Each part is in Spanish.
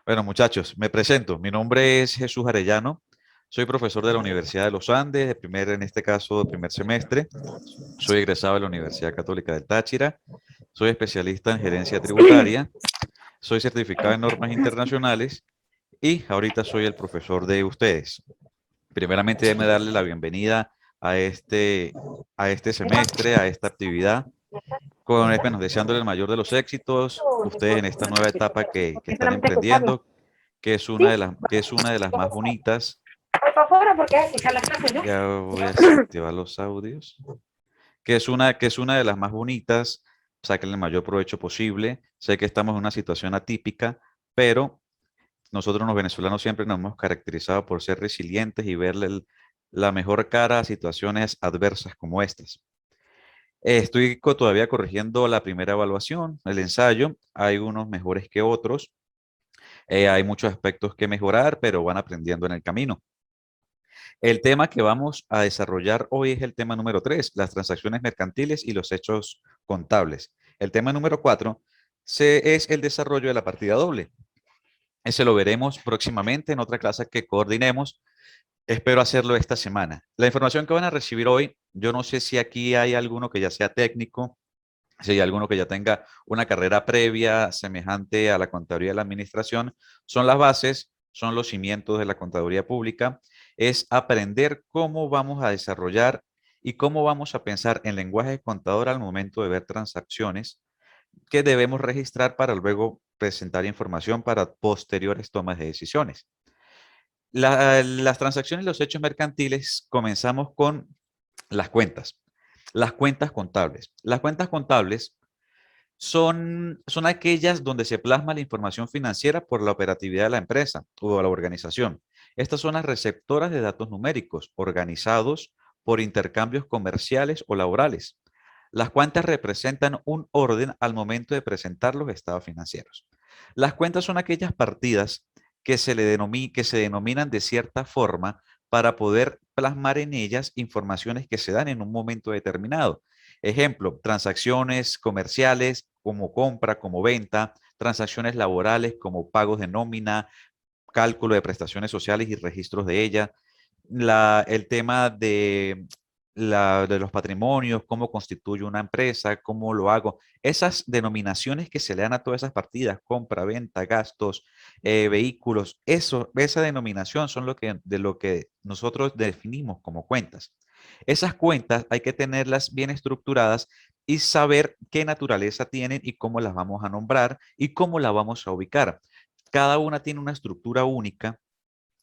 Bueno, muchachos, me presento. Mi nombre es Jesús Arellano. Soy profesor de la Universidad de los Andes, en este caso, de primer semestre. Soy egresado de la Universidad Católica del Táchira. Soy especialista en gerencia tributaria. Soy certificado en normas internacionales y ahorita soy el profesor de ustedes. Primeramente, déjenme darle la bienvenida a a este semestre, a esta actividad, bueno, deseándole el mayor de los éxitos, ustedes en esta nueva etapa que Es están solamente escucharlo. emprendiendo, Sí, que es una de las más bonitas. voy para afuera porque es escuchar la clase, ¿no? Ya voy a desactivar los audios. Que es una de las más bonitas. Saquen el mayor provecho posible. Sé que estamos en una situación atípica, pero nosotros los venezolanos siempre nos hemos caracterizado por ser resilientes y verle la mejor cara a situaciones adversas como estas. Todavía corrigiendo la primera evaluación, el ensayo. Hay unos mejores que otros. Hay muchos aspectos que mejorar, pero van aprendiendo en el camino. El tema que vamos a desarrollar hoy es el tema número 3, las transacciones mercantiles y los hechos contables. El tema número 4 es el desarrollo de la partida doble. Ese lo veremos próximamente en otra clase que coordinemos. Espero hacerlo esta semana. La información que van a recibir hoy, yo no sé si aquí hay alguno que ya sea técnico, si hay alguno que ya tenga una carrera previa semejante a la contaduría de la administración, son las bases, son los cimientos de la contaduría pública, es aprender cómo vamos a desarrollar y cómo vamos a pensar en lenguaje contador al momento de ver transacciones que debemos registrar para luego presentar información para posteriores tomas de decisiones. Las transacciones y los hechos mercantiles comenzamos con las cuentas contables. Las cuentas contables son aquellas donde se plasma la información financiera por la operatividad de la empresa o de la organización. Estas son las receptoras de datos numéricos organizados por intercambios comerciales o laborales. Las cuentas representan un orden al momento de presentar los estados financieros. Las cuentas son aquellas partidas que se denominan de cierta forma para poder plasmar en ellas informaciones que se dan en un momento determinado. Ejemplo, transacciones comerciales como compra, como venta, transacciones laborales como pagos de nómina, cálculo de prestaciones sociales y registros de ella, el tema de los patrimonios, cómo constituyo una empresa, cómo lo hago. Esas denominaciones que se le dan a todas esas partidas, compra, venta, gastos, vehículos, esa denominación son de lo que nosotros definimos como cuentas. Esas cuentas hay que tenerlas bien estructuradas y saber qué naturaleza tienen y cómo las vamos a nombrar y cómo las vamos a ubicar. Cada una tiene una estructura única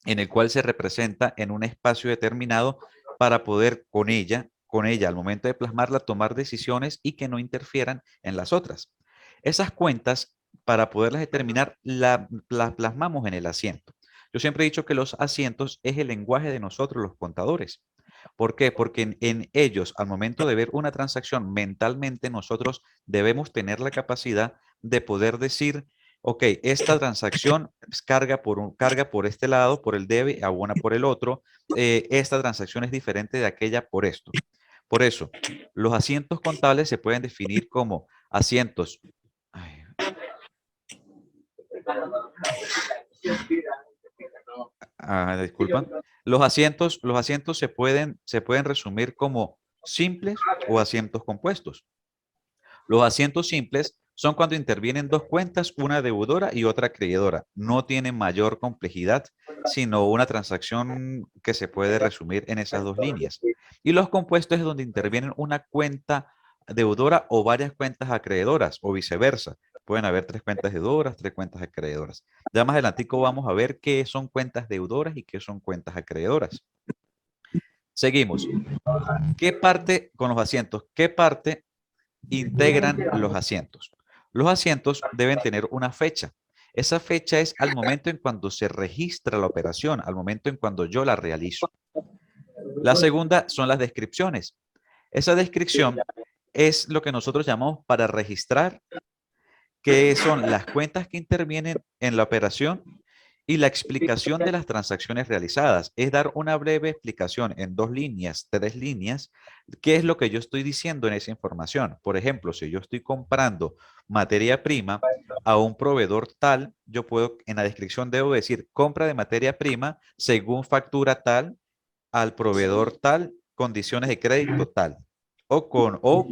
en el cual se representa en un espacio determinado para poder con ella al momento de plasmarla, tomar decisiones y que no interfieran en las otras. Esas cuentas, para poderlas determinar, las plasmamos en el asiento. Yo siempre he dicho que los asientos es el lenguaje de nosotros, los contadores. ¿Por qué? Porque en ellos, al momento de ver una transacción, mentalmente nosotros debemos tener la capacidad de poder decir, ok, esta transacción carga por este lado, por el debe, abona por el otro. Esta transacción es diferente de aquella por esto. Por eso, los asientos contables se pueden definir como asientos. Ay, disculpa. Los asientos se pueden resumir como simples o asientos compuestos. Los asientos simples son cuando intervienen dos cuentas, una deudora y otra acreedora. No tienen mayor complejidad, sino una transacción que se puede resumir en esas dos líneas. Y los compuestos es donde intervienen una cuenta deudora o varias cuentas acreedoras o viceversa. Pueden haber tres cuentas deudoras, tres cuentas acreedoras. Ya más adelantico vamos a ver qué son cuentas deudoras y qué son cuentas acreedoras. Seguimos. ¿Qué parte con los asientos? ¿Qué parte integran los asientos? Los asientos deben tener una fecha. Esa fecha es al momento en cuando se registra la operación, al momento en cuando yo la realizo. La segunda son las descripciones. Esa descripción es lo que nosotros llamamos para registrar, que son las cuentas que intervienen en la operación y la explicación de las transacciones realizadas. Es dar una breve explicación en dos líneas, tres líneas, qué es lo que yo estoy diciendo en esa información. Por ejemplo, si yo estoy comprando materia prima a un proveedor tal, yo puedo, en la descripción debo decir compra de materia prima según factura tal al proveedor tal, condiciones de crédito tal, o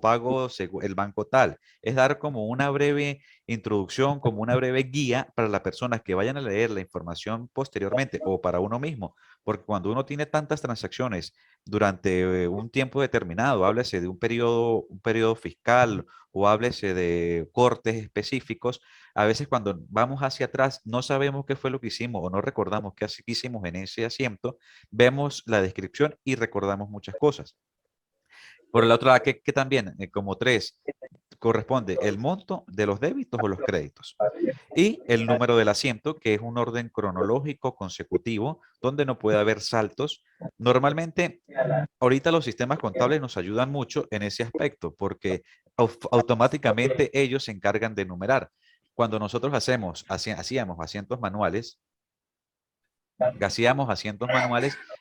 pago según el banco tal. Es dar como una breve introducción, como una breve guía para las personas que vayan a leer la información posteriormente o para uno mismo, porque cuando uno tiene tantas transacciones durante un tiempo determinado, háblese de un periodo fiscal o háblese de cortes específicos, a veces cuando vamos hacia atrás no sabemos qué fue lo que hicimos o no recordamos qué hicimos en ese asiento, vemos la descripción y recordamos muchas cosas. Por el otro lado, que también, como tres, corresponde el monto de los débitos o los créditos y el número del asiento, que es un orden cronológico consecutivo donde no puede haber saltos. Normalmente, ahorita los sistemas contables nos ayudan mucho en ese aspecto porque automáticamente ellos se encargan de numerar. Cuando nosotros hacíamos asientos manuales,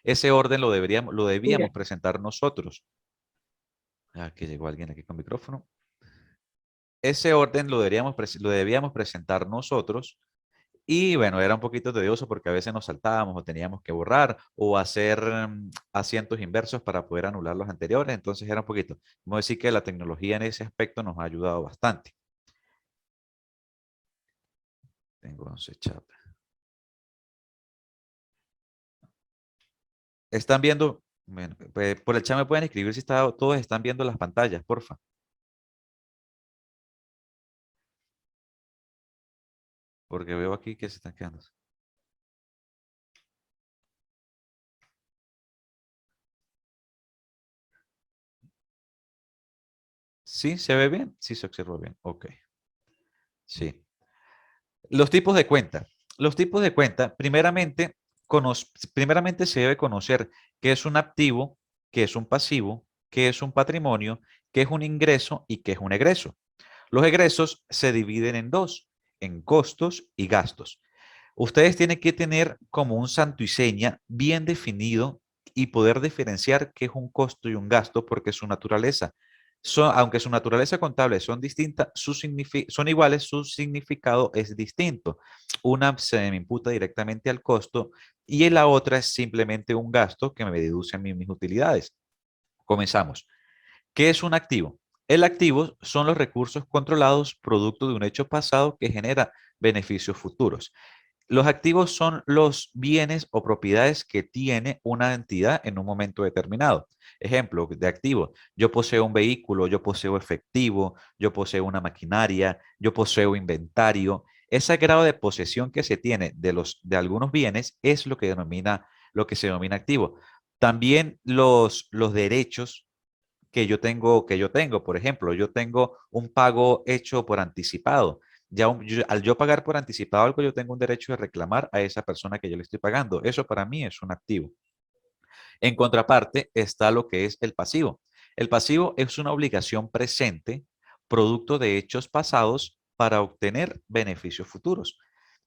ese orden lo debíamos presentar nosotros. Que llegó alguien aquí con micrófono. Ese orden lo debíamos presentar nosotros y bueno, era un poquito tedioso porque a veces nos saltábamos o teníamos que borrar o hacer asientos inversos para poder anular los anteriores. Entonces era un poquito. Vamos a decir que la tecnología en ese aspecto nos ha ayudado bastante. Tengo 11 chat. Están viendo, bueno, por el chat me pueden escribir si todos están viendo las pantallas, porfa. Porque veo aquí que se están quedando. ¿Sí? ¿Se ve bien? Sí, se observa bien. Ok. Sí. Los tipos de cuenta. Los tipos de cuenta, primeramente se debe conocer qué es un activo, qué es un pasivo, qué es un patrimonio, qué es un ingreso y qué es un egreso. Los egresos se dividen en dos, en costos y gastos. Ustedes tienen que tener como un santo y seña bien definido y poder diferenciar qué es un costo y un gasto porque su naturaleza, aunque su naturaleza contable son distintas, son iguales, su significado es distinto. Una se me imputa directamente al costo y la otra es simplemente un gasto que me deduce a mí mis utilidades. Comenzamos. ¿Qué es un activo? El activo son los recursos controlados producto de un hecho pasado que genera beneficios futuros. Los activos son los bienes o propiedades que tiene una entidad en un momento determinado. Ejemplo de activo, yo poseo un vehículo, yo poseo efectivo, yo poseo una maquinaria, yo poseo inventario. Ese grado de posesión que se tiene de algunos bienes es lo que se denomina activo. También los derechos que yo tengo, por ejemplo, yo tengo un pago hecho por anticipado. Al yo pagar por anticipado algo, yo tengo un derecho de reclamar a esa persona que yo le estoy pagando. Eso para mí es un activo. En contraparte está lo que es el pasivo. El pasivo es una obligación presente, producto de hechos pasados para obtener beneficios futuros.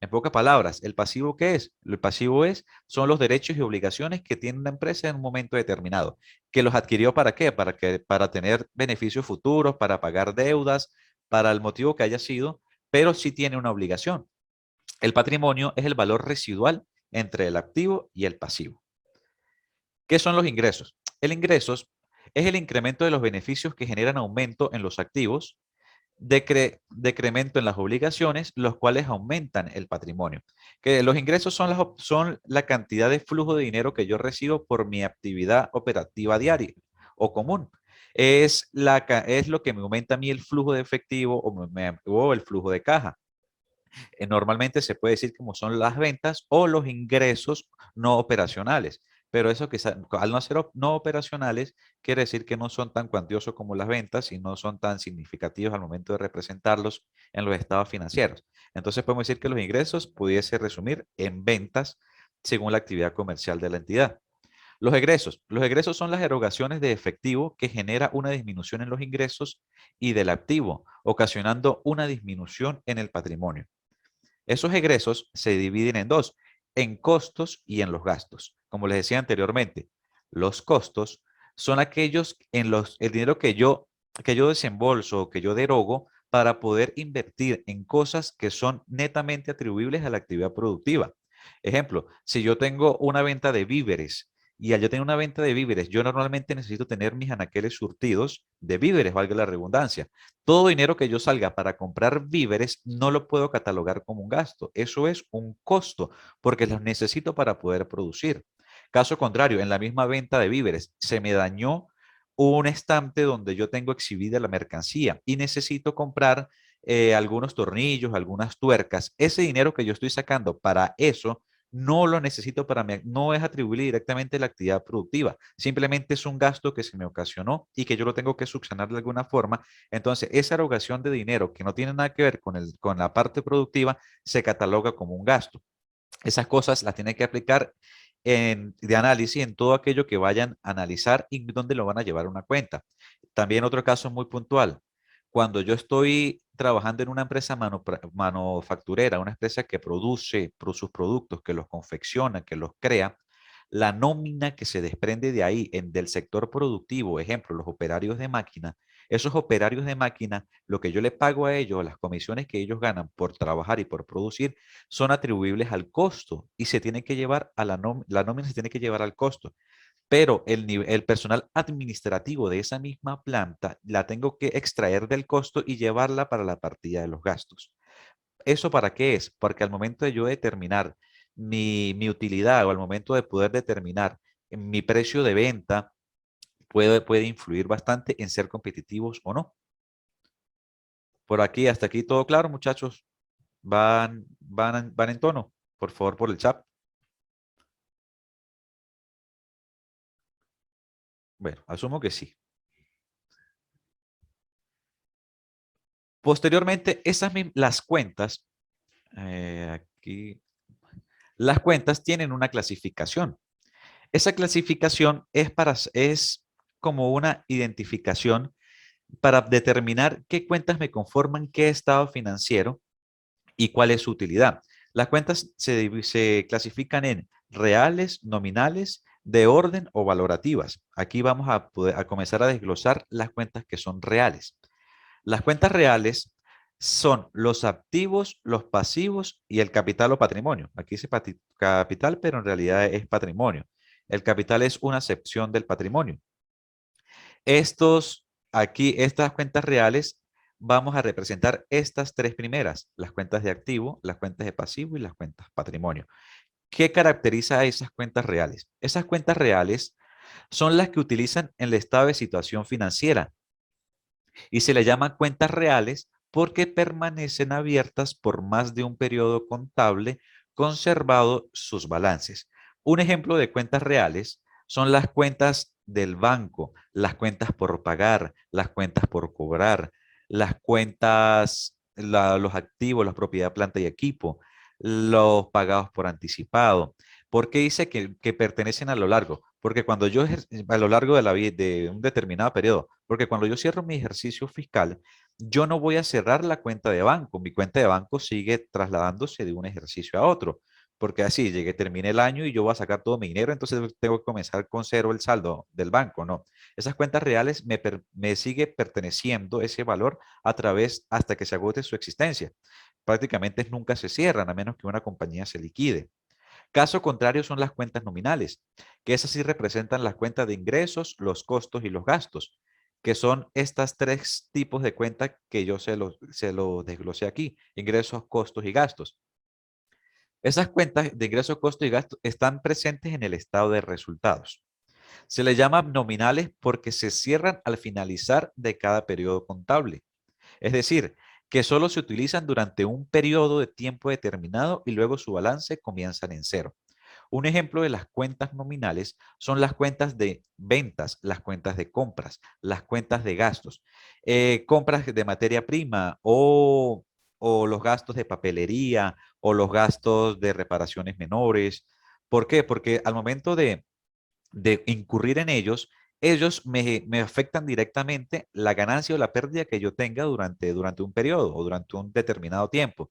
En pocas palabras, ¿el pasivo qué es? El pasivo son los derechos y obligaciones que tiene una empresa en un momento determinado. ¿Que los adquirió para qué? Para tener beneficios futuros, para pagar deudas, para el motivo que haya sido, pero sí tiene una obligación. El patrimonio es el valor residual entre el activo y el pasivo. ¿Qué son los ingresos? El ingreso es el incremento de los beneficios que generan aumento en los activos, decremento en las obligaciones, los cuales aumentan el patrimonio. Que los ingresos son la cantidad de flujo de dinero que yo recibo por mi actividad operativa diaria o común. Es lo que me aumenta a mí el flujo de efectivo o el flujo de caja. Normalmente se puede decir como son las ventas o los ingresos no operacionales. Pero eso que al no ser no operacionales, quiere decir que no son tan cuantiosos como las ventas y no son tan significativos al momento de representarlos en los estados financieros. Entonces podemos decir que los ingresos pudiese resumir en ventas según la actividad comercial de la entidad. Los egresos son las erogaciones de efectivo que genera una disminución en los ingresos y del activo, ocasionando una disminución en el patrimonio. Esos egresos se dividen en dos, en costos y en los gastos. Como les decía anteriormente, los costos son aquellos el dinero que yo desembolso o que yo derogo para poder invertir en cosas que son netamente atribuibles a la actividad productiva. Ejemplo, si yo tengo una venta de víveres y al yo tengo una venta de víveres, yo normalmente necesito tener mis anaqueles surtidos de víveres, valga la redundancia. Todo dinero que yo salga para comprar víveres no lo puedo catalogar como un gasto. Eso es un costo porque los necesito para poder producir. Caso contrario, en la misma venta de víveres, se me dañó un estante donde yo tengo exhibida la mercancía y necesito comprar algunos tornillos, algunas tuercas. Ese dinero que yo estoy sacando para eso no lo necesito para mí, no es atribuible directamente a la actividad productiva, simplemente es un gasto que se me ocasionó y que yo lo tengo que subsanar de alguna forma. Entonces, esa erogación de dinero que no tiene nada que ver con la parte productiva se cataloga como un gasto. Esas cosas las tienen que aplicar de análisis en todo aquello que vayan a analizar y donde lo van a llevar a una cuenta. También otro caso muy puntual. Cuando yo estoy trabajando en una empresa manufacturera, una empresa que produce sus productos, que los confecciona, que los crea, la nómina que se desprende de ahí, del sector productivo, ejemplo, los operarios de máquina, esos operarios de máquina, lo que yo le pago a ellos, las comisiones que ellos ganan por trabajar y por producir, son atribuibles al costo y se tiene que llevar a la nómina se tiene que llevar al costo. Pero el personal administrativo de esa misma planta la tengo que extraer del costo y llevarla para la partida de los gastos. ¿Eso para qué es? Porque al momento de yo determinar mi utilidad o al momento de poder determinar mi precio de venta, puede influir bastante en ser competitivos o no. Por aquí, hasta aquí todo claro, muchachos. Van en tono. Por favor, por el chat. Bueno, asumo que sí. Posteriormente, las cuentas, aquí, las cuentas tienen una clasificación. Esa clasificación es como una identificación para determinar qué cuentas me conforman, qué estado financiero y cuál es su utilidad. Las cuentas se clasifican en reales, nominales, de orden o valorativas. Aquí vamos a comenzar a desglosar las cuentas que son reales. Las cuentas reales son los activos, los pasivos y el capital o patrimonio. Aquí dice capital, pero en realidad es patrimonio. El capital es una acepción del patrimonio. Estas cuentas reales, vamos a representar estas tres primeras, las cuentas de activo, las cuentas de pasivo y las cuentas patrimonio. ¿Qué caracteriza a esas cuentas reales? Esas cuentas reales son las que utilizan el estado de situación financiera y se le llaman cuentas reales porque permanecen abiertas por más de un periodo contable conservado sus balances. Un ejemplo de cuentas reales son las cuentas del banco, las cuentas por pagar, las cuentas por cobrar, las cuentas, los activos, la propiedad, planta y equipo, los pagados por anticipado. ¿Por qué dice que pertenecen a lo largo? Porque cuando a lo largo de la vida, de un determinado periodo, porque cuando yo cierro mi ejercicio fiscal, yo no voy a cerrar la cuenta de banco. Mi cuenta de banco sigue trasladándose de un ejercicio a otro. Porque así termine el año y yo voy a sacar todo mi dinero, entonces tengo que comenzar con cero el saldo del banco. No, esas cuentas reales me sigue perteneciendo ese valor hasta que se agote su existencia. Prácticamente nunca se cierran a menos que una compañía se liquide. Caso contrario son las cuentas nominales, que esas sí representan las cuentas de ingresos, los costos y los gastos, que son estas tres tipos de cuentas que yo se lo desglosé aquí, ingresos, costos y gastos. Esas cuentas de ingresos, costos y gastos están presentes en el estado de resultados. Se les llama nominales porque se cierran al finalizar de cada periodo contable. Es decir, que solo se utilizan durante un periodo de tiempo determinado y luego su balance comienzan en cero. Un ejemplo de las cuentas nominales son las cuentas de ventas, las cuentas de compras, las cuentas de gastos, compras de materia prima o los gastos de papelería o los gastos de reparaciones menores. ¿Por qué? Porque al momento de incurrir en ellos me afectan directamente la ganancia o la pérdida que yo tenga durante un periodo o durante un determinado tiempo.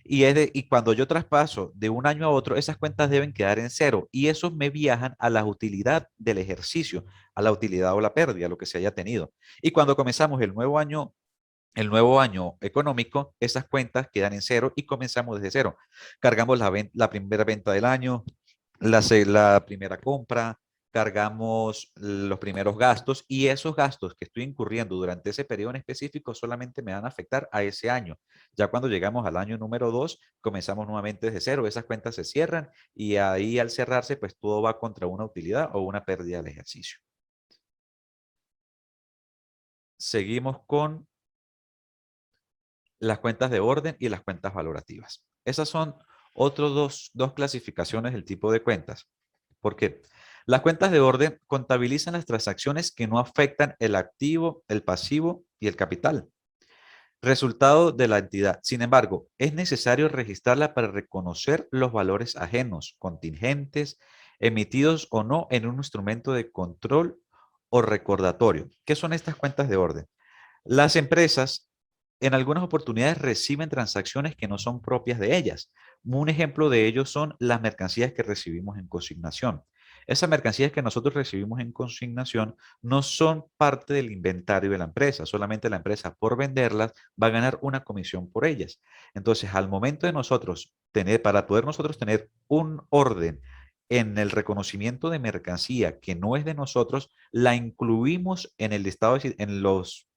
Y cuando yo traspaso de un año a otro, esas cuentas deben quedar en cero y esos me viajan a la utilidad del ejercicio, a la utilidad o la pérdida, lo que se haya tenido. Y cuando comenzamos el nuevo año el nuevo año económico, esas cuentas quedan en cero y comenzamos desde cero. Cargamos la primera venta del año, la primera compra, cargamos los primeros gastos y esos gastos que estoy incurriendo durante ese periodo en específico solamente me van a afectar a ese año. Ya cuando llegamos al año número 2, comenzamos nuevamente desde cero, esas cuentas se cierran y ahí al cerrarse, pues todo va contra una utilidad o una pérdida del ejercicio. Seguimos con las cuentas de orden y las cuentas valorativas. Esas son otras dos clasificaciones del tipo de cuentas. ¿Por qué? Las cuentas de orden contabilizan las transacciones que no afectan el activo, el pasivo y el capital, resultado de la entidad. Sin embargo, es necesario registrarla para reconocer los valores ajenos, contingentes, emitidos o no en un instrumento de control o recordatorio. ¿Qué son estas cuentas de orden? Las empresas en algunas oportunidades reciben transacciones que no son propias de ellas. Un ejemplo de ello son las mercancías que recibimos en consignación. Esas mercancías que nosotros recibimos en consignación no son parte del inventario de la empresa, solamente la empresa por venderlas va a ganar una comisión por ellas. Entonces, al momento de nosotros tener, para poder nosotros tener un orden en el reconocimiento de mercancía que no es de nosotros, la incluimos en el listado, en los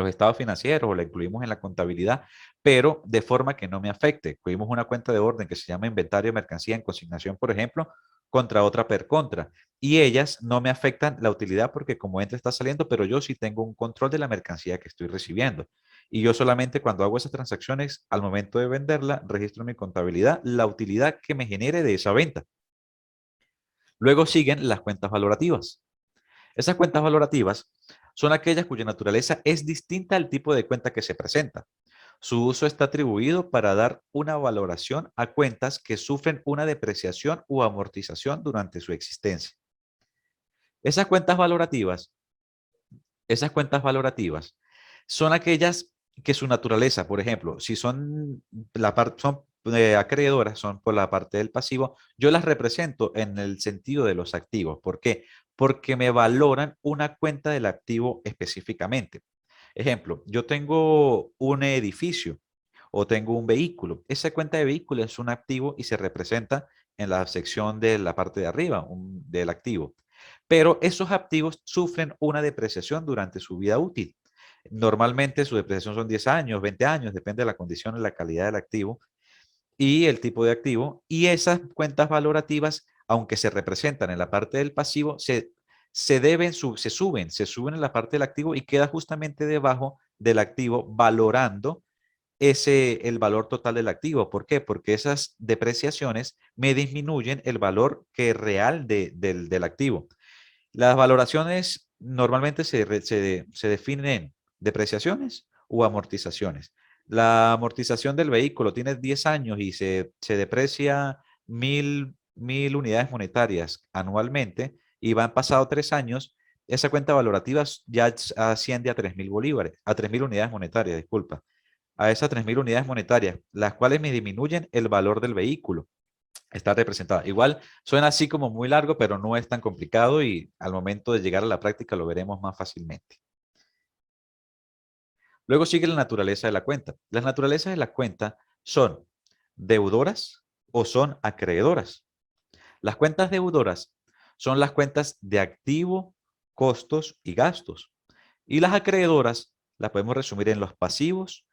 estados financieros o la incluimos en la contabilidad, pero de forma que no me afecte. Incluimos una cuenta de orden que se llama inventario de mercancía en consignación, por ejemplo, contra otra per contra. Y ellas no me afectan la utilidad porque como entra está saliendo, pero yo sí tengo un control de la mercancía que estoy recibiendo. Y yo solamente cuando hago esas transacciones, al momento de venderla, registro en mi contabilidad la utilidad que me genere de esa venta. Luego siguen las cuentas valorativas. Esas cuentas valorativas son aquellas cuya naturaleza es distinta al tipo de cuenta que se presenta. Su uso está atribuido para dar una valoración a cuentas que sufren una depreciación o amortización durante su existencia. Esas cuentas valorativas, esas cuentas valorativas son aquellas que su naturaleza, por ejemplo, si son son acreedoras, son por la parte del pasivo, yo las represento en el sentido de los activos. ¿Por qué? Porque me valoran una cuenta del activo específicamente. Ejemplo, yo tengo un edificio o tengo un vehículo. Esa cuenta de vehículo es un activo y se representa en la sección de la parte de arriba del activo. Pero esos activos sufren una depreciación durante su vida útil. Normalmente su depreciación son 10 años, 20 años, depende de la condición y la calidad del activo y el tipo de activo. Y esas cuentas valorativas, aunque se representan en la parte del pasivo, se suben en la parte del activo y queda justamente debajo del activo valorando el valor total del activo. ¿Por qué? Porque esas depreciaciones me disminuyen el valor que real del activo. Las valoraciones normalmente se definen en depreciaciones o amortizaciones. La amortización del vehículo tiene 10 años y se deprecia mil unidades monetarias anualmente y van pasado 3 años, esa cuenta valorativa ya asciende a 3.000 bolívares, a 3.000 unidades monetarias, disculpa, a esas 3.000 unidades monetarias, las cuales me disminuyen el valor del vehículo. Está representada. Igual suena así como muy largo, pero no es tan complicado y al momento de llegar a la práctica lo veremos más fácilmente. Luego sigue la naturaleza de la cuenta. Las naturalezas de la cuenta son deudoras o son acreedoras. Las cuentas deudoras son las cuentas de activo, costos y gastos. Y las acreedoras las podemos resumir en los pasivos,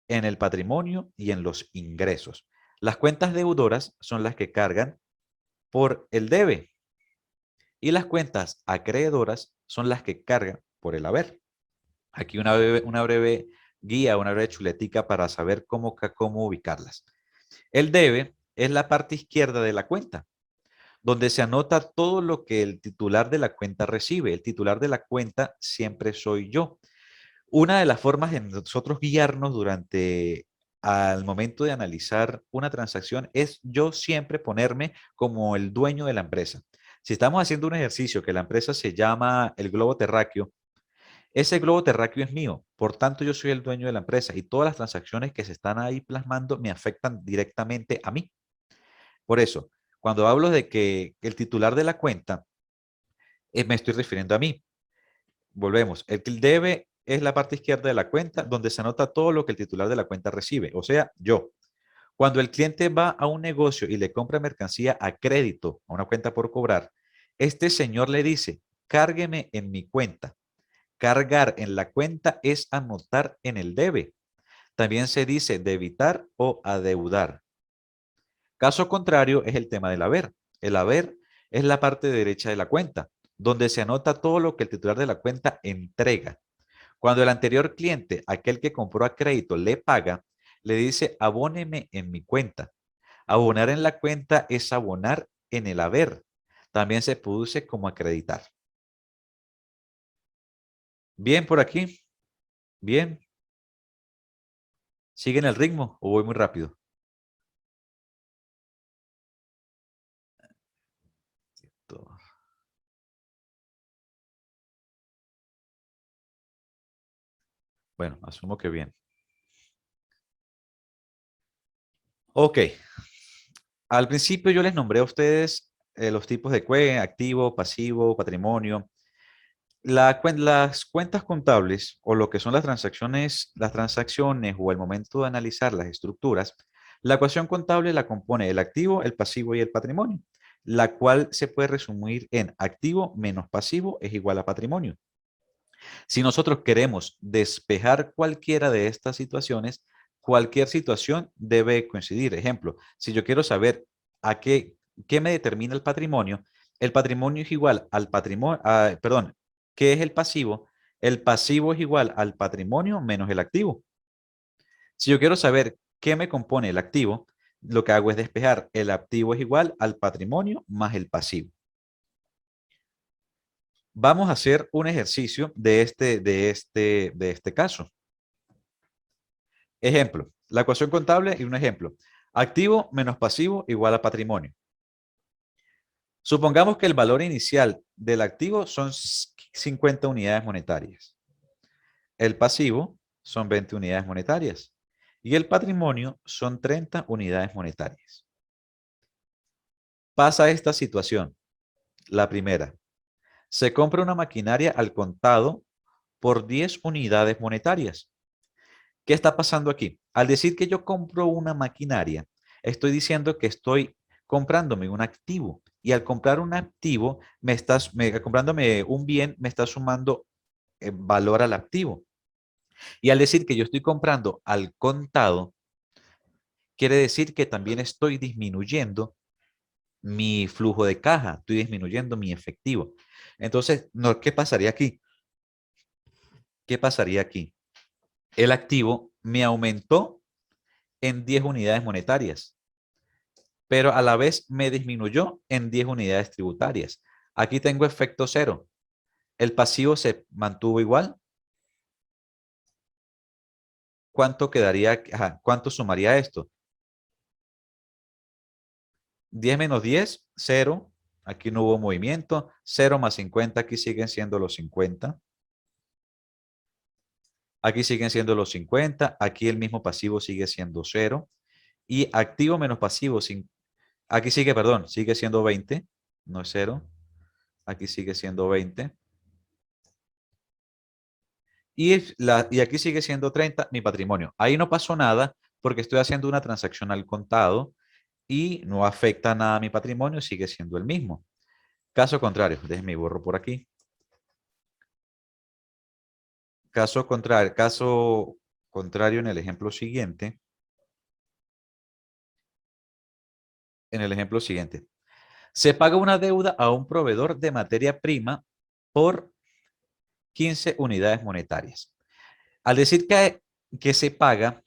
en el patrimonio y en los ingresos. Las cuentas deudoras son las que cargan por el debe y las cuentas acreedoras son las que cargan por el haber. Aquí una breve guía, una breve chuletica para saber cómo ubicarlas. El debe es la parte izquierda de la cuenta, donde se anota todo lo que el titular de la cuenta recibe. El titular de la cuenta siempre soy yo. Una de las formas de nosotros guiarnos durante al momento de analizar una transacción es yo siempre ponerme como el dueño de la empresa. Si estamos haciendo un ejercicio que la empresa se llama el globo terráqueo, ese globo terráqueo es mío, por tanto yo soy el dueño de la empresa y todas las transacciones que se están ahí plasmando me afectan directamente a mí. Por eso, cuando hablo de que el titular de la cuenta, me estoy refiriendo a mí. Volvemos, el que debe es la parte izquierda de la cuenta donde se anota todo lo que el titular de la cuenta recibe, o sea, yo. Cuando el cliente va a un negocio y le compra mercancía a crédito, a una cuenta por cobrar, este señor le dice, cárgueme en mi cuenta. Cargar en la cuenta es anotar en el debe. También se dice debitar o adeudar. Caso contrario es el tema del haber. El haber es la parte derecha de la cuenta, donde se anota todo lo que el titular de la cuenta entrega. Cuando el anterior cliente, aquel que compró a crédito, le paga, le dice abóneme en mi cuenta. Abonar en la cuenta es abonar en el haber. También se produce como acreditar. Bien por aquí. Bien. ¿Siguen el ritmo o voy muy rápido? Bueno, asumo que bien. Ok. Al principio yo les nombré a ustedes los tipos de CUE, activo, pasivo, patrimonio. Las cuentas contables o lo que son las transacciones o el momento de analizar las estructuras, la ecuación contable la compone el activo, el pasivo y el patrimonio, la cual se puede resumir en activo menos pasivo es igual a patrimonio. Si nosotros queremos despejar cualquiera de estas situaciones, cualquier situación debe coincidir. Ejemplo, si yo quiero saber a qué me determina el patrimonio es igual al patrimonio, perdón, ¿qué es el pasivo? El pasivo es igual al patrimonio menos el activo. Si yo quiero saber qué me compone el activo, lo que hago es despejar. El activo es igual al patrimonio más el pasivo. Vamos a hacer un ejercicio de este caso. Ejemplo, la ecuación contable y un ejemplo. Activo menos pasivo igual a patrimonio. Supongamos que el valor inicial del activo son 50 unidades monetarias. El pasivo son 20 unidades monetarias. Y el patrimonio son 30 unidades monetarias. Pasa esta situación. La primera, se compra una maquinaria al contado por 10 unidades monetarias. ¿Qué está pasando aquí? Al decir que yo compro una maquinaria, estoy diciendo que estoy comprándome un activo. Y al comprar un activo, comprándome un bien, me está sumando valor al activo. Y al decir que yo estoy comprando al contado, quiere decir que también estoy disminuyendo mi flujo de caja, estoy disminuyendo mi efectivo. Entonces, no, ¿qué pasaría aquí? ¿Qué pasaría aquí? El activo me aumentó en 10 unidades monetarias, pero a la vez me disminuyó en 10 unidades tributarias. Aquí tengo efecto cero. El pasivo se mantuvo igual. ¿Cuánto quedaría? Ajá, ¿cuánto sumaría esto? 10 menos 10, 0. Aquí no hubo movimiento. 0 más 50, aquí siguen siendo los 50. Aquí siguen siendo los 50. Aquí el mismo pasivo sigue siendo 0. Y activo menos pasivo, aquí sigue, perdón, sigue siendo 20. No es 0. Aquí sigue siendo 20. Y aquí sigue siendo 30 mi patrimonio. Ahí no pasó nada porque estoy haciendo una transacción al contado y no afecta nada a mi patrimonio, sigue siendo el mismo. Caso contrario, déjenme borro por aquí. Caso contrario en el ejemplo siguiente. En el ejemplo siguiente. Se paga una deuda a un proveedor de materia prima por 15 unidades monetarias. Al decir que se paga,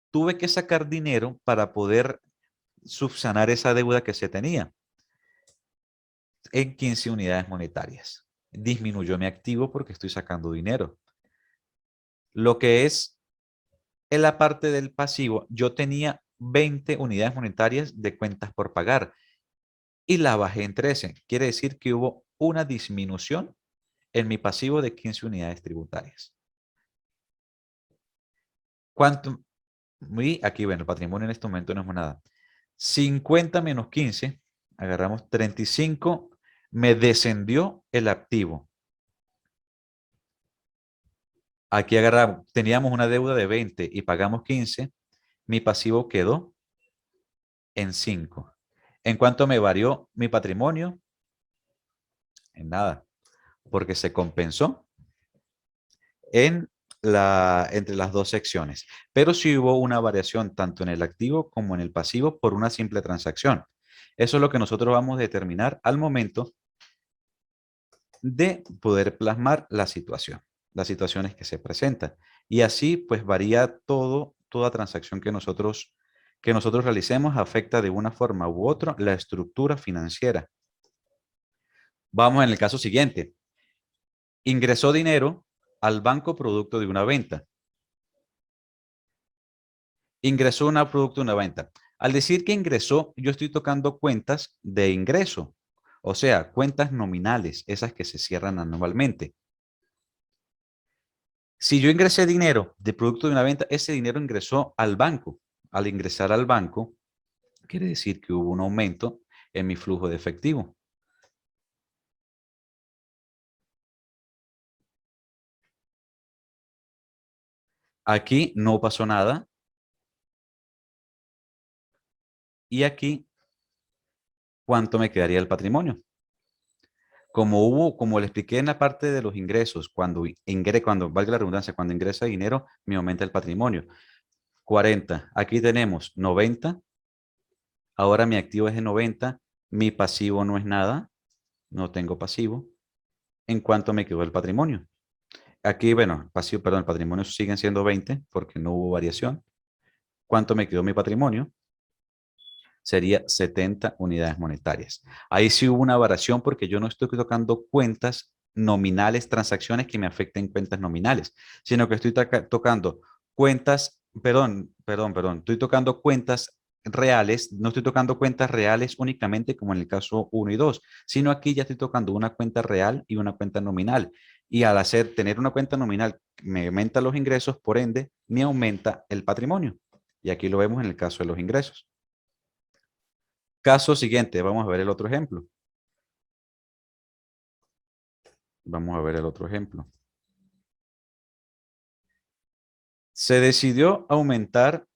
tuve que sacar dinero para poder subsanar esa deuda que se tenía en 15 unidades monetarias. Disminuyó mi activo porque estoy sacando dinero. Lo que es en la parte del pasivo, yo tenía 20 unidades monetarias de cuentas por pagar y la bajé en 13. Quiere decir que hubo una disminución en mi pasivo de 15 unidades tributarias. ¿Cuánto? Y aquí, bueno, el patrimonio en este momento no es nada. 50 menos 15, agarramos 35, me descendió el activo. Aquí agarramos, teníamos una deuda de 20 y pagamos 15, mi pasivo quedó en 5. ¿En cuánto me varió mi patrimonio? En nada, porque se compensó entre las dos secciones. Pero sí hubo una variación tanto en el activo como en el pasivo por una simple transacción. Eso es lo que nosotros vamos a determinar al momento de poder plasmar la situación, las situaciones que se presentan. Y así pues varía todo, toda transacción que nosotros realicemos afecta de una forma u otra la estructura financiera. Vamos en el caso siguiente. Ingresó dinero al banco producto de una venta. Ingresó un producto de una venta. Al decir que ingresó, yo estoy tocando cuentas de ingreso, o sea, cuentas nominales, esas que se cierran anualmente. Si yo ingresé dinero de producto de una venta, ese dinero ingresó al banco. Al ingresar al banco, quiere decir que hubo un aumento en mi flujo de efectivo. Aquí no pasó nada. Y aquí, ¿cuánto me quedaría el patrimonio? Como le expliqué en la parte de los ingresos, cuando valga la redundancia, cuando ingresa dinero, me aumenta el patrimonio. 40. Aquí tenemos 90. Ahora mi activo es de 90. Mi pasivo no es nada. No tengo pasivo. ¿En cuánto me quedó el patrimonio? Aquí, bueno, pasivo, perdón, el patrimonio siguen siendo 20 porque no hubo variación. ¿Cuánto me quedó mi patrimonio? Sería 70 unidades monetarias. Ahí sí hubo una variación porque yo no estoy tocando cuentas nominales, transacciones que me afecten cuentas nominales, sino que estoy tocando cuentas, perdón, estoy tocando cuentas reales, no estoy tocando cuentas reales únicamente como en el caso uno y 2, sino aquí ya estoy tocando una cuenta real y una cuenta nominal. Y al tener una cuenta nominal, me aumenta los ingresos, por ende, me aumenta el patrimonio. Y aquí lo vemos en el caso de los ingresos. Caso siguiente, vamos a ver el otro ejemplo. Vamos a ver el otro ejemplo. Se decidió aumentar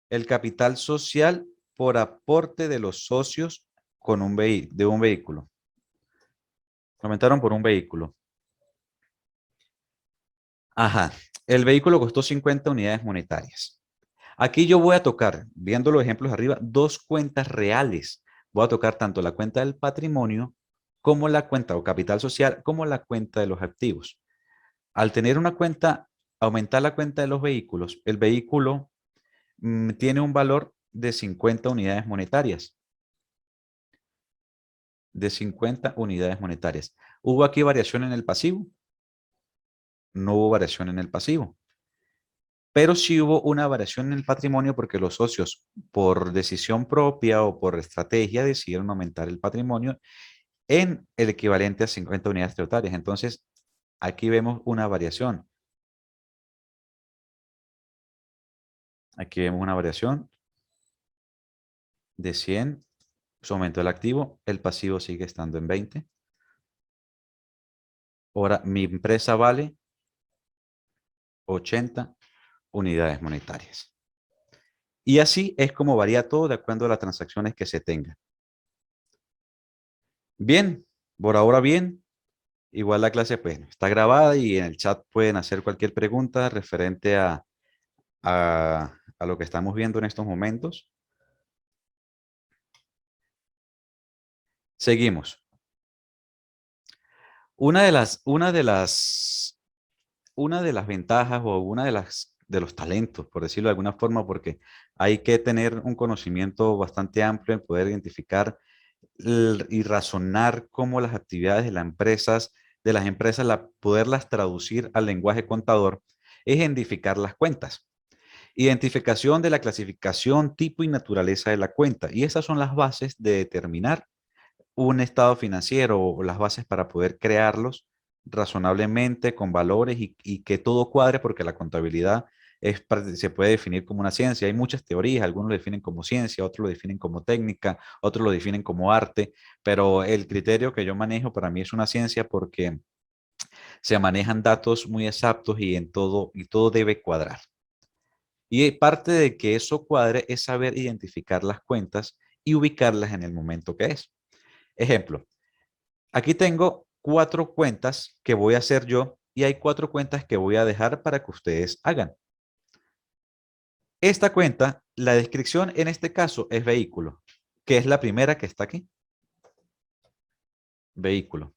el capital social por aporte de los socios de un vehículo. Aumentaron por un vehículo. Ajá. El vehículo costó 50 unidades monetarias. Aquí yo voy a tocar, viendo los ejemplos arriba, dos cuentas reales. Voy a tocar tanto la cuenta del patrimonio como la cuenta o capital social, como la cuenta de los activos. Al tener una cuenta, aumentar la cuenta de los vehículos, el vehículo tiene un valor de 50 unidades monetarias. De 50 unidades monetarias. ¿Hubo aquí variación en el pasivo? No hubo variación en el pasivo. Pero sí hubo una variación en el patrimonio porque los socios, por decisión propia o por estrategia, decidieron aumentar el patrimonio en el equivalente a 50 unidades tributarias. Entonces, aquí vemos una variación. Aquí vemos una variación de 100. Se aumentó el activo, el pasivo sigue estando en 20. Ahora, mi empresa vale 80 unidades monetarias. Y así es como varía todo de acuerdo a las transacciones que se tengan. Bien, por ahora bien. Igual la clase pues está grabada y en el chat pueden hacer cualquier pregunta referente a lo que estamos viendo en estos momentos. Seguimos. Una de las ventajas o de los talentos, por decirlo de alguna forma, porque hay que tener un conocimiento bastante amplio en poder identificar y razonar cómo las actividades de las empresas, poderlas traducir al lenguaje contador, es identificar las cuentas. Identificación de la clasificación, tipo y naturaleza de la cuenta. Y esas son las bases de determinar un estado financiero o las bases para poder crearlos razonablemente con valores y que todo cuadre porque la contabilidad se puede definir como una ciencia. Hay muchas teorías, algunos lo definen como ciencia, otros lo definen como técnica, otros lo definen como arte, pero el criterio que yo manejo para mí es una ciencia porque Se manejan datos muy exactos y todo debe cuadrar. Y parte de que eso cuadre es saber identificar las cuentas y ubicarlas en el momento que es. Ejemplo, aquí tengo 4 cuentas que voy a hacer yo y hay 4 cuentas que voy a dejar para que ustedes hagan. Esta cuenta, la descripción en este caso es vehículo, que es la primera que está aquí. Vehículo.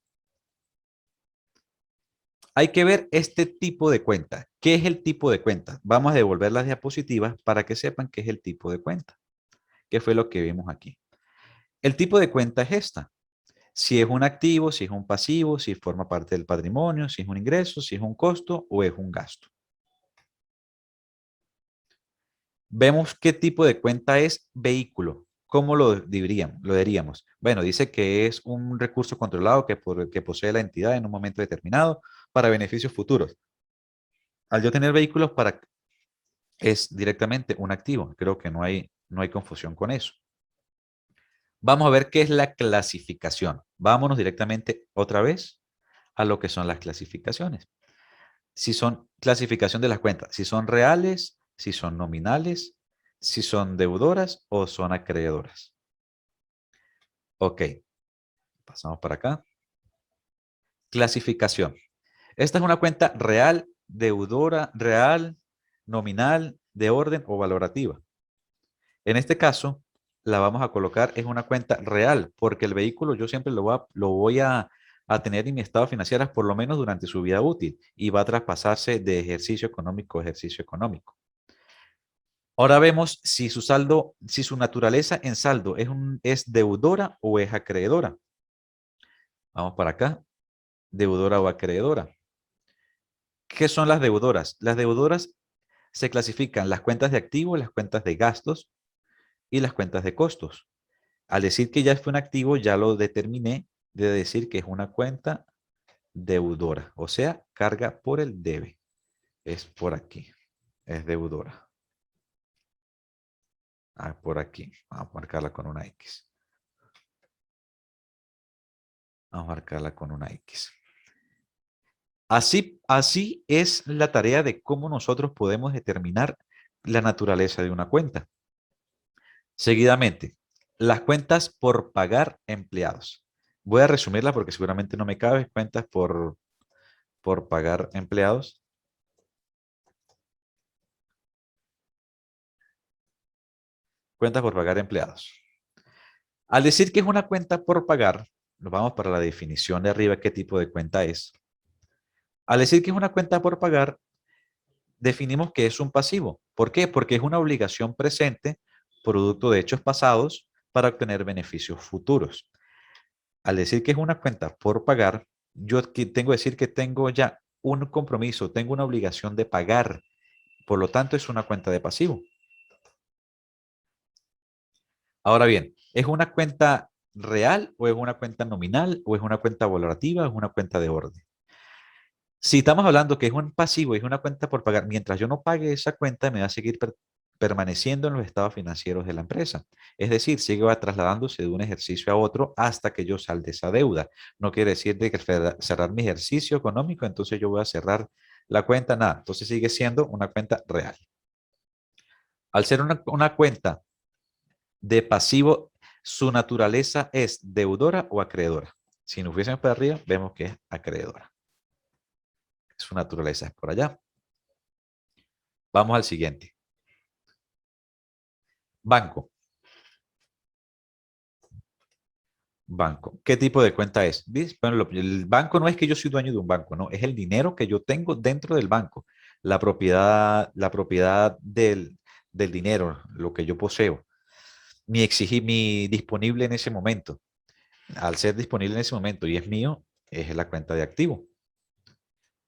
Hay que ver este tipo de cuenta. ¿Qué es el tipo de cuenta? Vamos a devolver las diapositivas para que sepan qué es el tipo de cuenta, que fue lo que vimos aquí. El tipo de cuenta es esta. Si es un activo, si es un pasivo, si forma parte del patrimonio, si es un ingreso, si es un costo o es un gasto. Vemos qué tipo de cuenta es vehículo. ¿Cómo lo diríamos? Bueno, dice que es un recurso controlado que posee la entidad en un momento determinado para beneficios futuros. Al yo tener vehículos es directamente un activo. Creo que no hay confusión con eso. Vamos a ver qué es la clasificación. Vámonos directamente otra vez a lo que son las clasificaciones. Si son clasificación de las cuentas, si son reales, si son nominales, si son deudoras o son acreedoras. Ok, pasamos para acá. Clasificación. Esta es una cuenta real, deudora, real, nominal, de orden o valorativa. En este caso, la vamos a colocar en una cuenta real, porque el vehículo yo siempre lo voy a tener en mi estado financiero por lo menos durante su vida útil y va a traspasarse de ejercicio económico a ejercicio económico. Ahora vemos si su saldo, si su naturaleza en saldo es deudora o es acreedora. Vamos para acá, deudora o acreedora. ¿Qué son las deudoras? Las deudoras se clasifican las cuentas de activos, las cuentas de gastos y las cuentas de costos. Al decir que ya fue un activo, ya lo determiné de decir que es una cuenta deudora, o sea, carga por el debe. Es por aquí, es deudora. Por aquí, vamos a marcarla con una X. Vamos a marcarla con una X. Así es la tarea de cómo nosotros podemos determinar la naturaleza de una cuenta. Seguidamente, las cuentas por pagar empleados. Voy a resumirla porque seguramente no me cabe. Cuentas por pagar empleados. Cuentas por pagar empleados. Al decir que es una cuenta por pagar, nos vamos para la definición de arriba, qué tipo de cuenta es. Al decir que es una cuenta por pagar, definimos que es un pasivo. ¿Por qué? Porque es una obligación presente, producto de hechos pasados, para obtener beneficios futuros. Al decir que es una cuenta por pagar, yo tengo que decir que tengo ya un compromiso, tengo una obligación de pagar. Por lo tanto, es una cuenta de pasivo. Ahora bien, ¿es una cuenta real o es una cuenta nominal o es una cuenta valorativa o es una cuenta de orden? Si estamos hablando que es un pasivo y es una cuenta por pagar, mientras yo no pague esa cuenta, me va a seguir permaneciendo en los estados financieros de la empresa. Es decir, sigue trasladándose de un ejercicio a otro hasta que yo salde esa deuda. No quiere decir de que cerrar mi ejercicio económico, entonces yo voy a cerrar la cuenta, nada. Entonces sigue siendo una cuenta real. Al ser una cuenta de pasivo, su naturaleza es deudora o acreedora. Si nos fuésemos para arriba, vemos que es acreedora. Su naturaleza es por allá. Vamos al siguiente. Banco. Banco. ¿Qué tipo de cuenta es? Bueno, el banco no es que yo soy dueño de un banco, no, es el dinero que yo tengo dentro del banco, la propiedad del dinero, lo que yo poseo, mi disponible en ese momento. Al ser disponible en ese momento y es mío, es la cuenta de activo.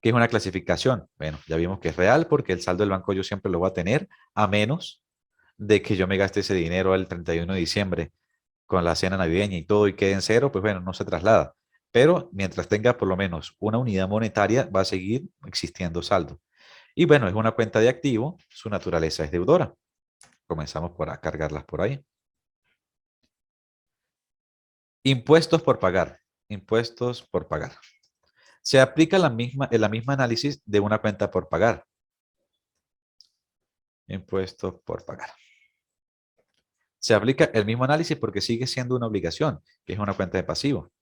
¿Qué es una clasificación? Bueno, ya vimos que es real porque el saldo del banco yo siempre lo voy a tener, a menos de que yo me gaste ese dinero el 31 de diciembre con la cena navideña y todo y quede en cero, pues bueno, no se traslada. Pero mientras tenga por lo menos una unidad monetaria, va a seguir existiendo saldo. Y bueno, es una cuenta de activo, su naturaleza es deudora. Comenzamos por a cargarlas por ahí. Impuestos por pagar. Impuestos por pagar. Se aplica la misma análisis de una cuenta por pagar. Impuesto por pagar. Se aplica el mismo análisis porque sigue siendo una obligación, que es una cuenta de pasivo.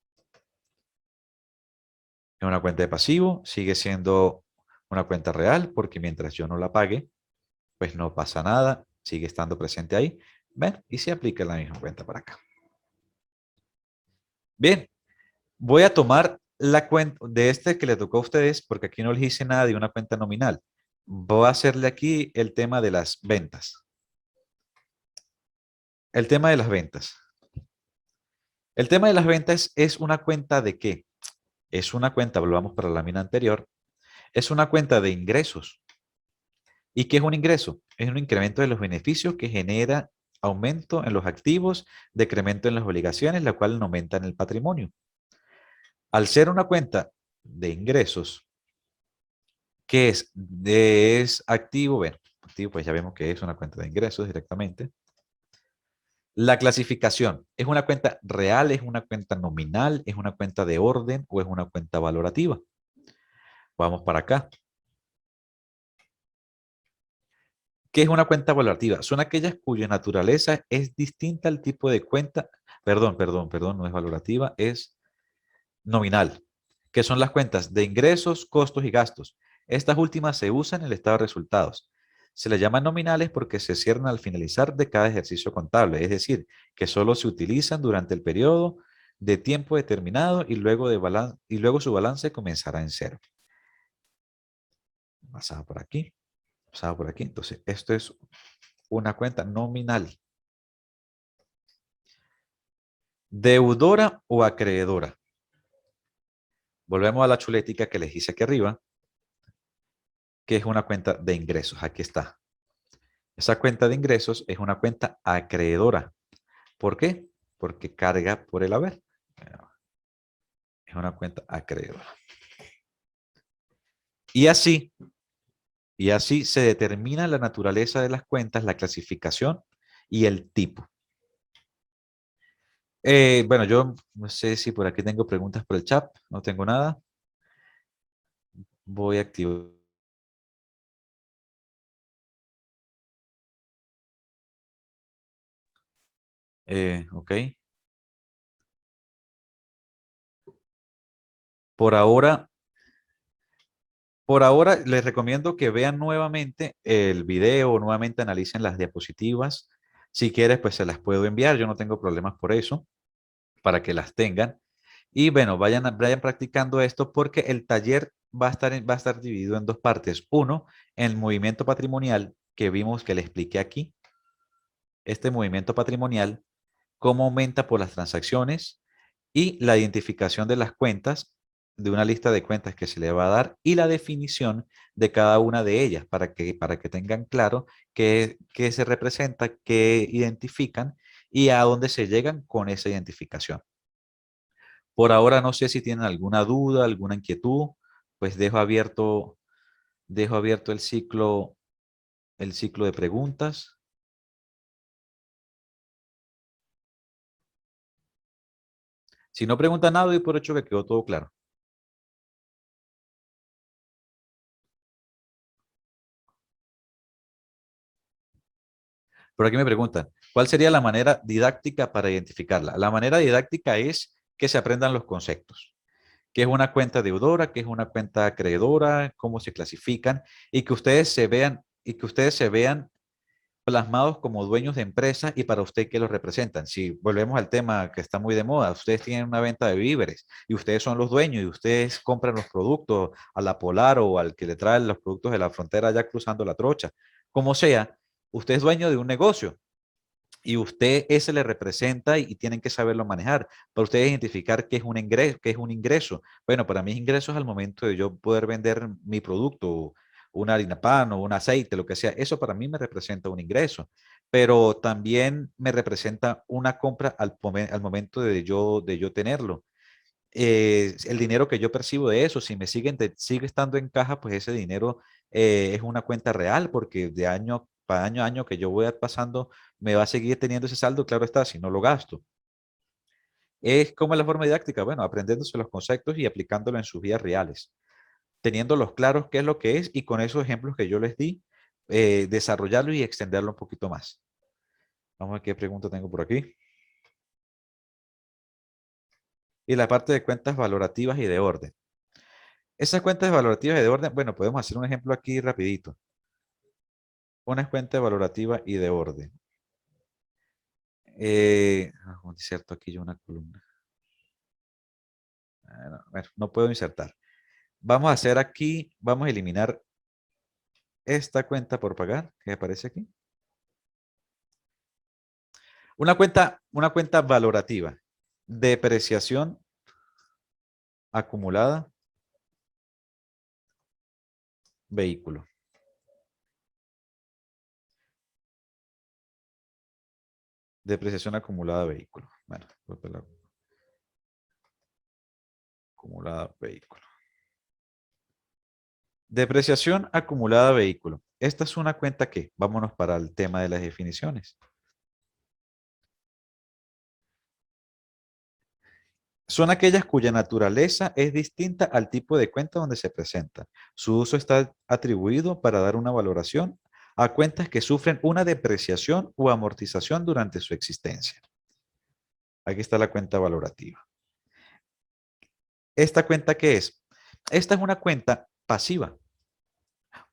Es una cuenta de pasivo, sigue siendo una cuenta real porque mientras yo no la pague, pues no pasa nada, sigue estando presente ahí. ¿Ven? Y se aplica la misma cuenta para acá. Bien, voy a tomar la cuenta de este que le tocó a ustedes porque aquí no les hice nada de una cuenta nominal. Voy a hacerle aquí el tema de las ventas. El tema de las ventas. El tema de las ventas es una cuenta de qué? Es una cuenta, volvamos para la lámina anterior, es una cuenta de ingresos. ¿Y qué es un ingreso? Es un incremento de los beneficios que genera aumento en los activos, decremento en las obligaciones, la cual aumenta en el patrimonio. Al ser una cuenta de ingresos, ¿qué es? Es activo, bueno, activo pues ya vemos que es una cuenta de ingresos directamente. La clasificación, ¿es una cuenta real, es una cuenta nominal, es una cuenta de orden o es una cuenta valorativa? Vamos para acá. ¿Qué es una cuenta valorativa? Son aquellas cuya naturaleza es distinta al tipo de cuenta, perdón, no es valorativa, es nominal, que son las cuentas de ingresos, costos y gastos. Estas últimas se usan en el estado de resultados. Se les llaman nominales porque se cierran al finalizar de cada ejercicio contable, es decir, que solo se utilizan durante el periodo de tiempo determinado y luego su balance comenzará en cero. Pasado por aquí, pasado por aquí. Entonces, esto es una cuenta nominal. Deudora o acreedora. Volvemos a la chuletica que les hice aquí arriba, que es una cuenta de ingresos. Aquí está. Esa cuenta de ingresos es una cuenta acreedora. ¿Por qué? Porque carga por el haber. Es una cuenta acreedora. Y así, y así se determina la naturaleza de las cuentas, la clasificación y el tipo. Bueno, yo no sé si por aquí tengo preguntas por el chat. No tengo nada. Voy a activar. Ok. Por ahora, Por ahora, les recomiendo que vean nuevamente el video, nuevamente analicen las diapositivas. Si quieres, pues se las puedo enviar. Yo no tengo problemas por eso, para que las tengan. Y bueno, vayan practicando esto porque el taller va a estar dividido en dos partes. Uno, en el movimiento patrimonial que vimos que le expliqué aquí. Este movimiento patrimonial, cómo aumenta por las transacciones y la identificación de las cuentas, de una lista de cuentas que se le va a dar y la definición de cada una de ellas para que tengan claro qué se representa, qué identifican y a dónde se llegan con esa identificación. Por ahora no sé si tienen alguna duda, alguna inquietud, pues dejo abierto el ciclo de preguntas. Si no preguntan nada, doy por hecho que quedó todo claro. Por aquí me preguntan, ¿cuál sería la manera didáctica para identificarla? La manera didáctica es que se aprendan los conceptos. ¿Qué es una cuenta deudora? ¿Qué es una cuenta acreedora? ¿Cómo se clasifican? Y que ustedes se vean plasmados como dueños de empresas y para usted que los representan. Si volvemos al tema que está muy de moda, ustedes tienen una venta de víveres y ustedes son los dueños y ustedes compran los productos a la Polar o al que le trae los productos de la frontera ya cruzando la trocha. Como sea, usted es dueño de un negocio y usted ese le representa y tienen que saberlo manejar. Para ustedes identificar qué es un ingreso. Bueno, para mí ingresos al momento de yo poder vender mi producto, una harina pan o un aceite, lo que sea. Eso para mí me representa un ingreso, pero también me representa una compra al momento de yo tenerlo. El dinero que yo percibo de eso, si me sigue estando en caja, pues ese dinero es una cuenta real, porque de año a año que yo voy pasando, me va a seguir teniendo ese saldo, claro está, si no lo gasto. ¿Es como la forma didáctica? Bueno, aprendiéndose los conceptos y aplicándolo en sus vidas reales, teniéndolos claros qué es lo que es y con esos ejemplos que yo les di, desarrollarlo y extenderlo un poquito más. Vamos a ver qué pregunta tengo por aquí. Y la parte de cuentas valorativas y de orden. Esas cuentas valorativas y de orden, bueno, podemos hacer un ejemplo aquí rapidito. Una cuenta valorativa y de orden. Inserto aquí yo una columna. Bueno, no puedo insertar. Vamos a hacer aquí, vamos a eliminar esta cuenta por pagar que aparece aquí. Una cuenta valorativa. Depreciación acumulada, vehículo. Depreciación acumulada, vehículo. Bueno, acumulada, vehículo. Depreciación acumulada, vehículo. Esta es una cuenta que, vámonos para el tema de las definiciones. Son aquellas cuya naturaleza es distinta al tipo de cuenta donde se presenta. Su uso está atribuido para dar una valoración a cuentas que sufren una depreciación o amortización durante su existencia. Aquí está la cuenta valorativa. ¿Esta cuenta qué es? Esta es una cuenta pasiva.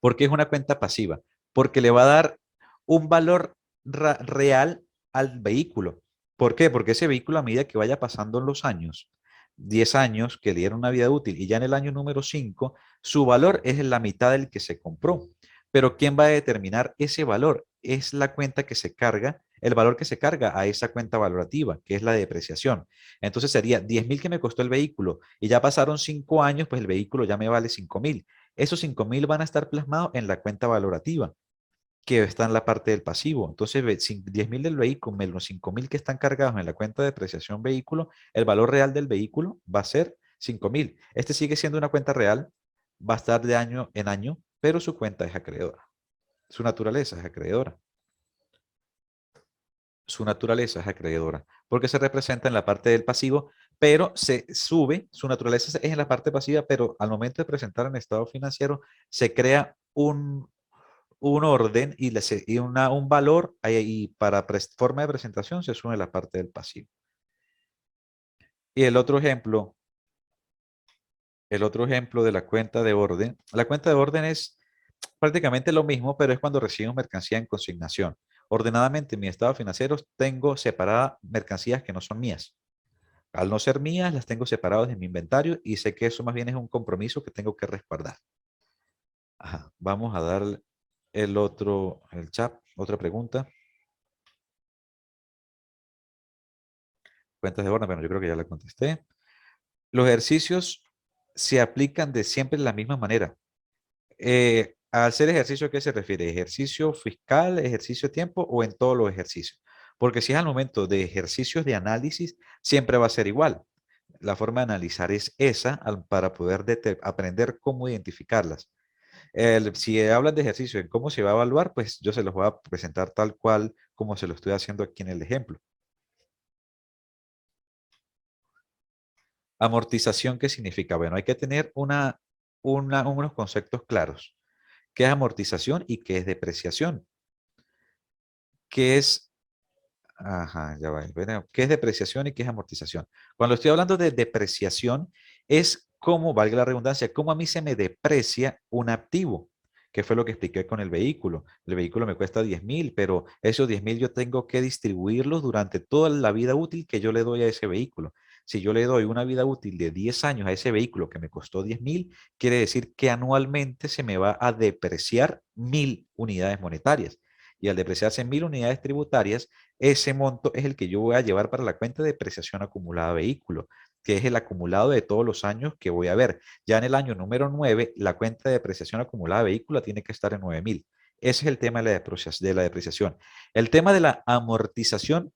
¿Por qué es una cuenta pasiva? Porque le va a dar un valor real al vehículo. ¿Por qué? Porque ese vehículo a medida que vaya pasando los años, 10 años que le dieron una vida útil y ya en el año número 5, su valor es la mitad del que se compró. Pero ¿quién va a determinar ese valor? Es la cuenta que se carga, el valor que se carga a esa cuenta valorativa, que es la depreciación. Entonces sería 10.000 que me costó el vehículo y ya pasaron 5 años, pues el vehículo ya me vale 5.000. Esos 5.000 van a estar plasmados en la cuenta valorativa, que está en la parte del pasivo. Entonces, 10.000 del vehículo, menos los 5.000 que están cargados en la cuenta de depreciación vehículo, el valor real del vehículo va a ser 5.000. Este sigue siendo una cuenta real, va a estar de año en año, pero su cuenta es acreedora. Su naturaleza es acreedora. Su naturaleza es acreedora, porque se representa en la parte del pasivo, pero se sube, su naturaleza es en la parte pasiva, pero al momento de presentar en estado financiero, se crea un orden y un valor y para forma de presentación se sube la parte del pasivo. Y el otro ejemplo de la cuenta de orden es prácticamente lo mismo, pero es cuando recibimos mercancía en consignación. Ordenadamente en mi estado financiero tengo separadas mercancías que no son mías. Al no ser mías, las tengo separadas de mi inventario y sé que eso más bien es un compromiso que tengo que respaldar. Ajá. Vamos a dar el chat, otra pregunta. Cuentas de orden, bueno, yo creo que ya la contesté. Los ejercicios se aplican de siempre de la misma manera. Al hacer ejercicio, ¿a qué se refiere? ¿Ejercicio fiscal, ejercicio de tiempo o en todos los ejercicios? Porque si es al momento de ejercicios de análisis, siempre va a ser igual. La forma de analizar es esa para poder aprender cómo identificarlas. Si hablan de ejercicio en cómo se va a evaluar, pues yo se los voy a presentar tal cual como se lo estoy haciendo aquí en el ejemplo. Amortización, ¿qué significa? Bueno, hay que tener unos conceptos claros. ¿Qué es amortización y qué es depreciación? ¿Qué es, ajá, ya va, bueno, qué es depreciación y qué es amortización? Cuando estoy hablando de depreciación, es como, valga la redundancia, cómo a mí se me deprecia un activo, que fue lo que expliqué con el vehículo. El vehículo me cuesta 10.000, pero esos 10.000 yo tengo que distribuirlos durante toda la vida útil que yo le doy a ese vehículo. Si yo le doy una vida útil de 10 años a ese vehículo que me costó 10.000, quiere decir que anualmente se me va a depreciar 1.000 unidades monetarias. Y al depreciarse en 1.000 unidades tributarias, ese monto es el que yo voy a llevar para la cuenta de depreciación acumulada vehículo, que es el acumulado de todos los años que voy a ver. Ya en el año número 9, la cuenta de depreciación acumulada vehículo tiene que estar en 9.000. Ese es el tema de la depreciación. El tema de la amortización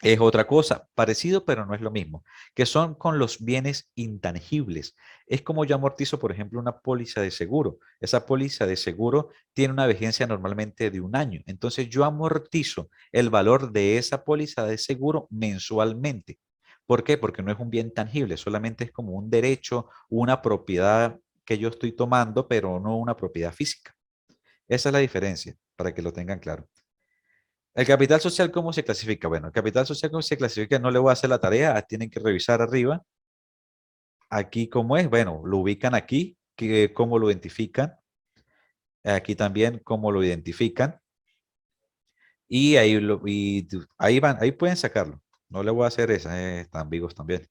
es otra cosa, parecido pero no es lo mismo, que son con los bienes intangibles. Es como yo amortizo, por ejemplo, una póliza de seguro. Esa póliza de seguro tiene una vigencia normalmente de un año. Entonces yo amortizo el valor de esa póliza de seguro mensualmente. ¿Por qué? Porque no es un bien tangible, solamente es como un derecho, una propiedad que yo estoy tomando, pero no una propiedad física. Esa es la diferencia, para que lo tengan claro. El capital social, ¿cómo se clasifica? Bueno, el capital social, ¿cómo se clasifica? No le voy a hacer la tarea, tienen que revisar arriba. Aquí, ¿cómo es? Bueno, lo ubican aquí, cómo lo identifican. Aquí también, cómo lo identifican. Y ahí, ahí van, ahí pueden sacarlo. No le voy a hacer esa, están vivos también.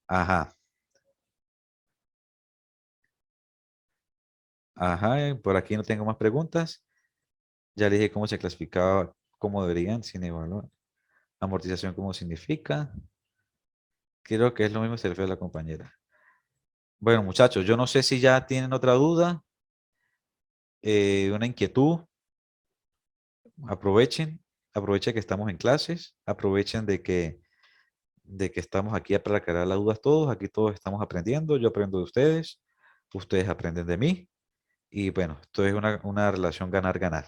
Ajá, ajá, por aquí no tengo más preguntas. Ya le dije cómo se clasificaba, cómo deberían, sin evaluar. Amortización, ¿cómo significa? Creo que es lo mismo que se refiere a la compañera. Bueno, muchachos, yo no sé si ya tienen otra duda, una inquietud. Aprovechen, aprovechen que estamos en clases, aprovechen de que estamos aquí para aclarar las dudas todos. Aquí todos estamos aprendiendo, yo aprendo de ustedes, ustedes aprenden de mí. Y bueno, esto es una relación ganar-ganar.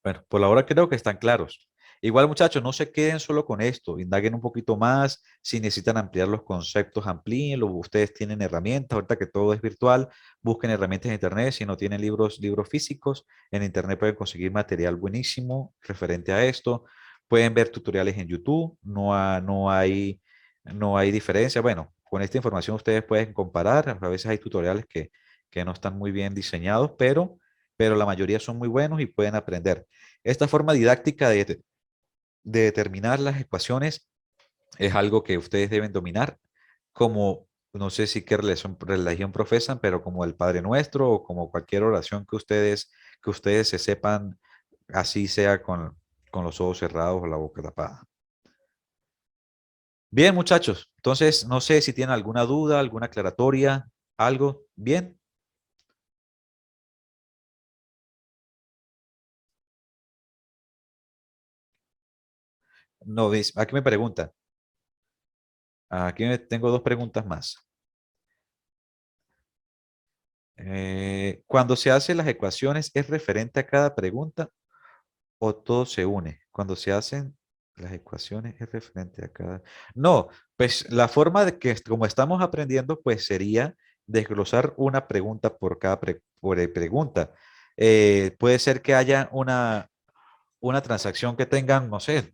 Bueno, por la hora creo que están claros. Igual, muchachos, no se queden solo con esto, indaguen un poquito más. Si necesitan ampliar los conceptos, amplíenlo. Ustedes tienen herramientas, ahorita que todo es virtual, busquen herramientas en internet. Si no tienen libros físicos, en internet pueden conseguir material buenísimo referente a esto. Pueden ver tutoriales en YouTube, no hay diferencia. Bueno, con esta información ustedes pueden comparar. A veces hay tutoriales que no están muy bien diseñados, pero la mayoría son muy buenos y pueden aprender. Esta forma didáctica de determinar las ecuaciones es algo que ustedes deben dominar, como no sé si qué religión profesan, pero como el Padre Nuestro o como cualquier oración que ustedes se sepan, así sea con los ojos cerrados o la boca tapada. Bien, muchachos, entonces no sé si tienen alguna duda, alguna aclaratoria, algo. Bien, no, aquí me preguntan. Aquí tengo dos preguntas más. Cuando se hacen las ecuaciones, ¿es referente a cada pregunta o todo se une? Cuando se hacen las ecuaciones, ¿es referente a cada? No, pues la forma de que, como estamos aprendiendo, pues sería desglosar una pregunta por cada pregunta. Puede ser que haya una transacción que tengan, no sé,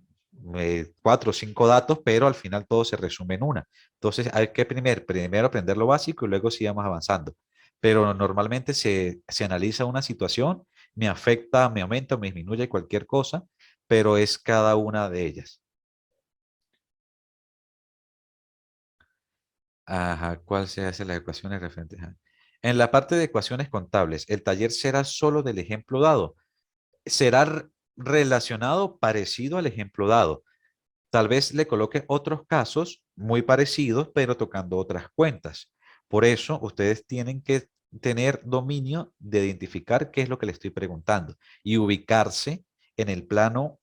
4 o 5 datos, pero al final todo se resume en una. Entonces hay que primero aprender lo básico y luego sigamos avanzando. Pero normalmente se analiza una situación, me afecta, me aumenta, me disminuye cualquier cosa, pero es cada una de ellas. Ajá, ¿cuál se hace las ecuaciones referentes a? En la parte de ecuaciones contables, el taller será solo del ejemplo dado. Será relacionado, parecido al ejemplo dado. Tal vez le coloque otros casos muy parecidos, pero tocando otras cuentas. Por eso, ustedes tienen que tener dominio de identificar qué es lo que le estoy preguntando y ubicarse en el plano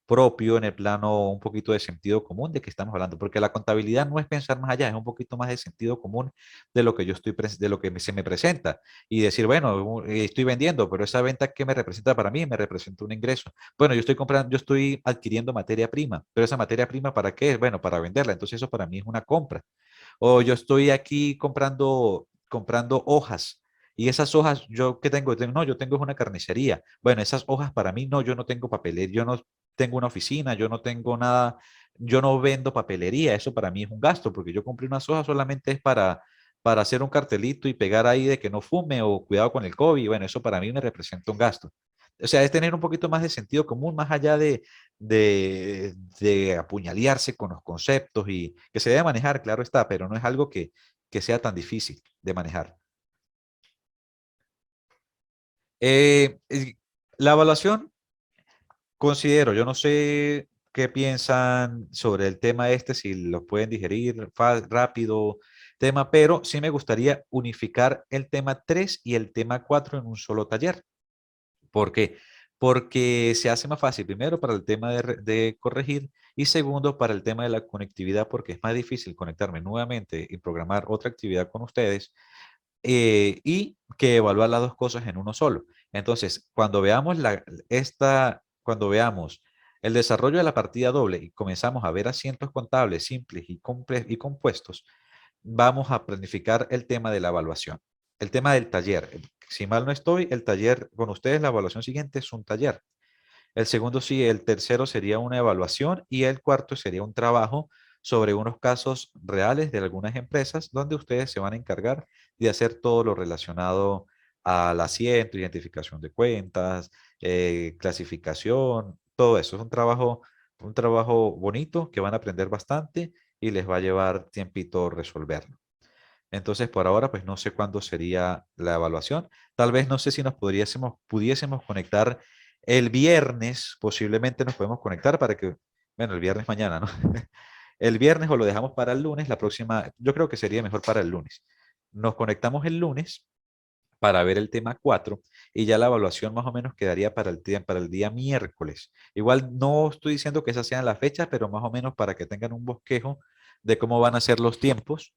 propio, en el plano un poquito de sentido común de que estamos hablando, porque la contabilidad no es pensar más allá, es un poquito más de sentido común de lo que de lo que se me presenta y decir, bueno, estoy vendiendo, pero esa venta que me representa para mí me representa un ingreso. Bueno, yo estoy adquiriendo materia prima, pero esa materia prima ¿para qué? Bueno, para venderla. Entonces eso para mí es una compra. O yo estoy aquí comprando hojas. Y esas hojas, ¿yo qué tengo? No, yo tengo es una carnicería. Bueno, esas hojas para mí no, yo no tengo papelería, yo no tengo una oficina, yo no tengo nada, yo no vendo papelería. Eso para mí es un gasto, porque yo compré unas hojas solamente es para hacer un cartelito y pegar ahí de que no fume o cuidado con el COVID. Bueno, eso para mí me representa un gasto. O sea, es tener un poquito más de sentido común, más allá de apuñalearse con los conceptos y que se debe manejar, claro está, pero no es algo que sea tan difícil de manejar. La evaluación, considero, yo no sé qué piensan sobre el tema este, si lo pueden digerir rápido, tema, pero sí me gustaría unificar el tema 3 y el tema 4 en un solo taller. ¿Por qué? Porque se hace más fácil, primero, para el tema de corregir y segundo, para el tema de la conectividad, porque es más difícil conectarme nuevamente y programar otra actividad con ustedes y que evaluar las dos cosas en uno solo. Entonces, cuando veamos el desarrollo de la partida doble y comenzamos a ver asientos contables simples y compuestos, vamos a planificar el tema de la evaluación, el tema del taller. Si mal no estoy, el taller con ustedes, la evaluación siguiente es un taller. El segundo sí, el tercero sería una evaluación y el cuarto sería un trabajo sobre unos casos reales de algunas empresas donde ustedes se van a encargar de hacer todo lo relacionado al asiento, identificación de cuentas, clasificación, todo eso. Es un trabajo bonito que van a aprender bastante y les va a llevar tiempito resolverlo. Entonces, por ahora, pues no sé cuándo sería la evaluación. Tal vez no sé si pudiésemos conectar el viernes, posiblemente nos podemos conectar para que, bueno, el viernes mañana, ¿no? El viernes o lo dejamos para el lunes, la próxima, yo creo que sería mejor para el lunes. Nos conectamos el lunes para ver el tema 4 y ya la evaluación más o menos quedaría para el día miércoles. Igual no estoy diciendo que esa sea la fecha, pero más o menos para que tengan un bosquejo de cómo van a ser los tiempos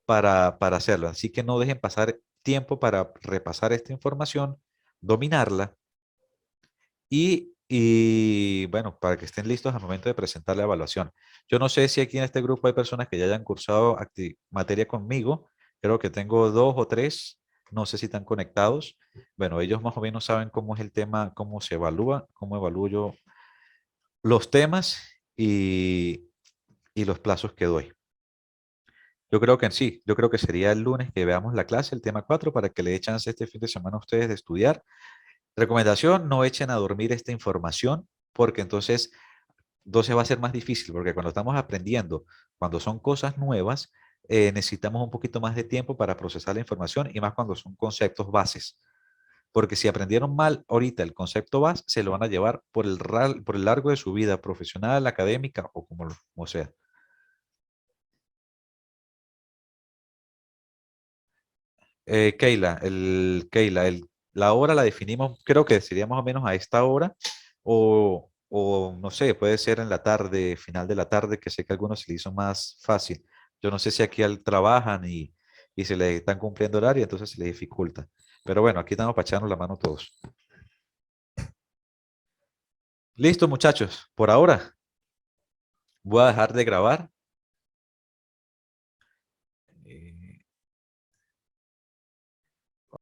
para hacerlo. Así que no dejen pasar tiempo para repasar esta información, dominarla bueno, para que estén listos al momento de presentar la evaluación. Yo no sé si aquí en este grupo hay personas que ya hayan cursado materia conmigo. Creo que tengo dos o tres. No sé si están conectados. Bueno, ellos más o menos saben cómo es el tema, cómo se evalúa, cómo evalúo yo los temas y los plazos que doy. Yo creo que sí, yo creo que sería el lunes que veamos la clase, el tema 4 para que le dé chance este fin de semana a ustedes de estudiar. Recomendación, no echen a dormir esta información, porque entonces va a ser más difícil, porque cuando estamos aprendiendo, cuando son cosas nuevas, necesitamos un poquito más de tiempo para procesar la información y más cuando son conceptos bases. Porque si aprendieron mal ahorita el concepto base, se lo van a llevar por el largo de su vida profesional, académica o como sea. Keila, la hora la definimos, creo que sería más o menos a esta hora, o no sé, puede ser en la tarde, final de la tarde, que sé que a algunos se les hizo más fácil. Yo no sé si aquí trabajan y se les están cumpliendo horario, entonces se les dificulta. Pero bueno, aquí estamos para echarnos la mano todos. Listo, muchachos, por ahora voy a dejar de grabar